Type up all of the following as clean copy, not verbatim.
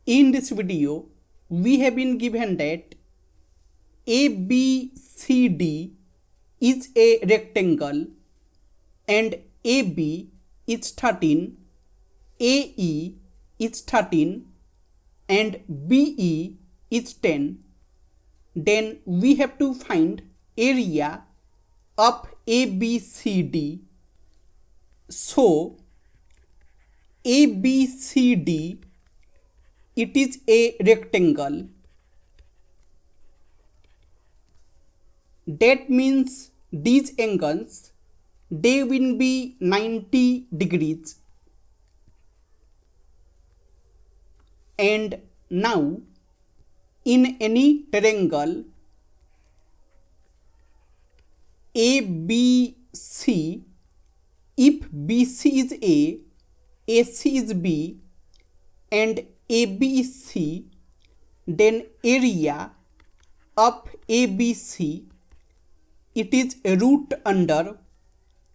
In this video, we have been given that ABCD is a rectangle and AB is 13, AE is 13 and BE is 10. Then we have to find area of ABCD. So ABCD, it is a rectangle. That means these angles, they will be 90 degrees. And now in any triangle ABC, if BC is A, AC is B and AB is C, then area of ABC, it is root under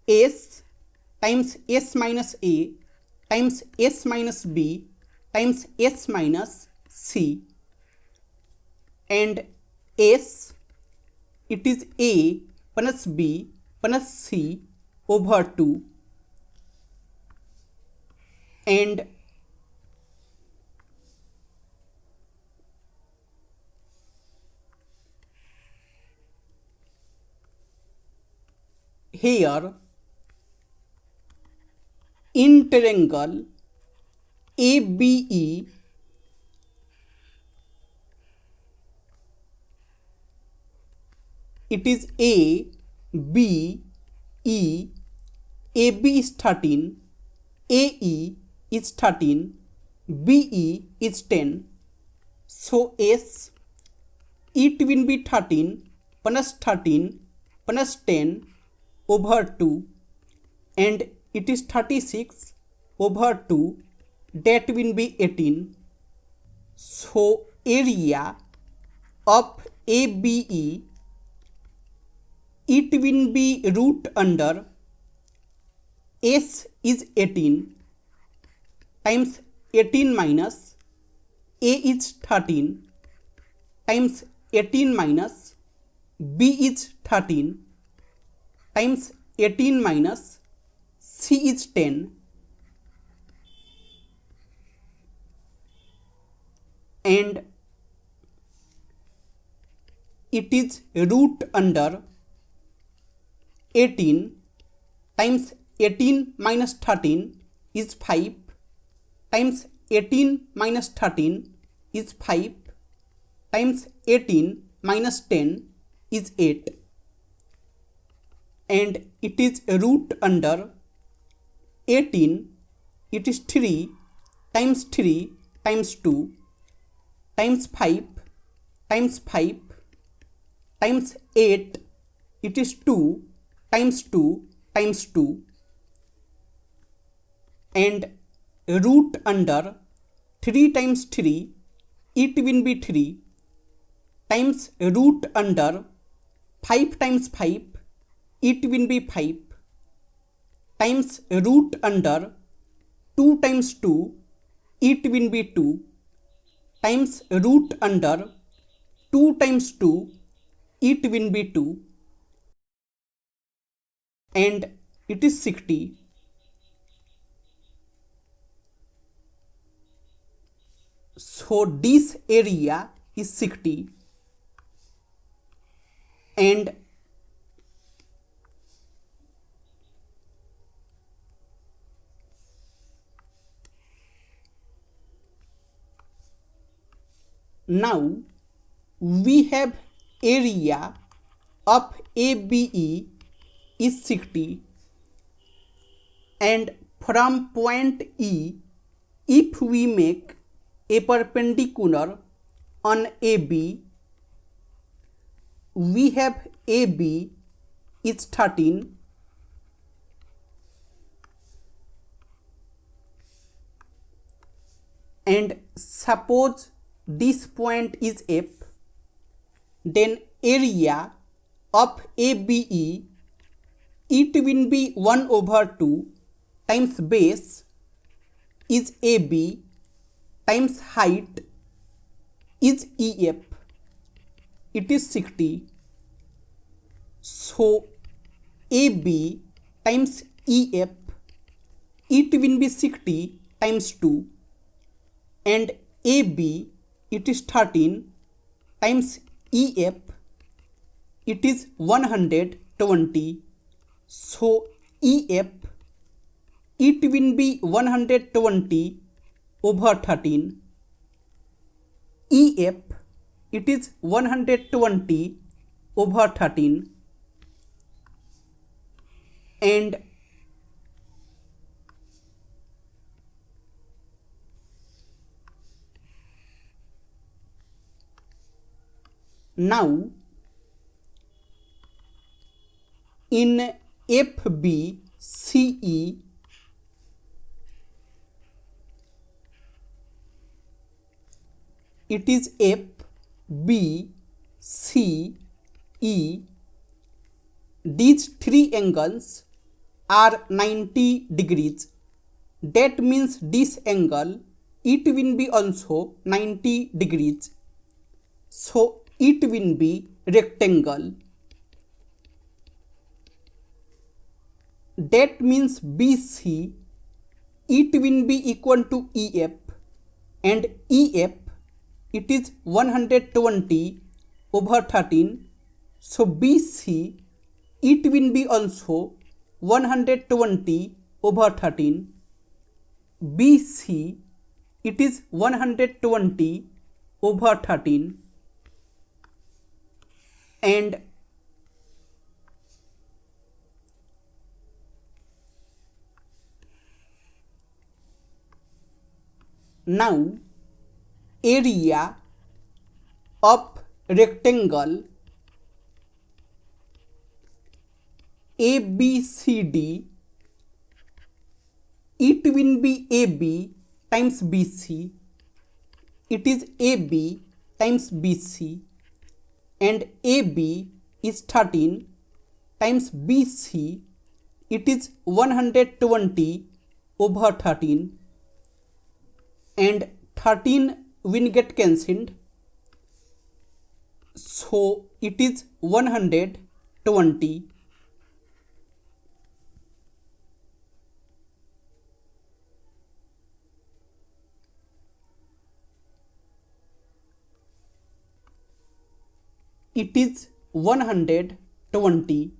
S times S minus A times S minus B times S minus C, and S, it is A plus B plus C over 2, and here in triangle ABE, it is A, B, E, AB is 13, AE is 13, BE is 10. So S, it will be 13 plus 13 plus 10 over 2, and it is 36 over 2, that will be 18. So area of ABE, it will be root under S is 18 times 18 minus A is 13 times 18 minus B is 13 times 18 minus C is 10, and it is root under 18 times 18 minus 13 is 5 times 18 minus 13 is 5 times 18 minus 10 is 8, and it is root under 18, it is 3 times 3 times 2 times 5 times 5 times 8, it is 2 times 2 times 2, and root under 3 times 3, it will be 3 times root under 5 times 5, it will be 5 times root under 2 times 2, it will be 2 times root under 2 times 2, it will be 2, and it is 60. So this area is 60, and now we have area of ABE is 60, and from point E, if we make a perpendicular on AB, we have AB is 13 and suppose this point is F, then area of ABE, it will be 1 over 2 times base is AB times height is EF. It is 60. So AB times EF, it will be 60 times 2, and AB, it is 13 times EF, it is 120. So EF, it will be 120 over 13. EF, it is 120 over 13, and now in FBCE, it is FBCE. These three angles are 90 degrees. That means this angle, it will be also 90 degrees. So it will be rectangle. That means BC, it will be equal to EF, and EF, it is 120 over 13. So BC, it will be also 120 over 13. BC, it is 120 over 13, and now area of rectangle ABCD, it will be AB times BC. It is AB times BC, and AB is 13 times BC, it is 120 over 13, and 13 will get cancelled. So it is 120. It is 120.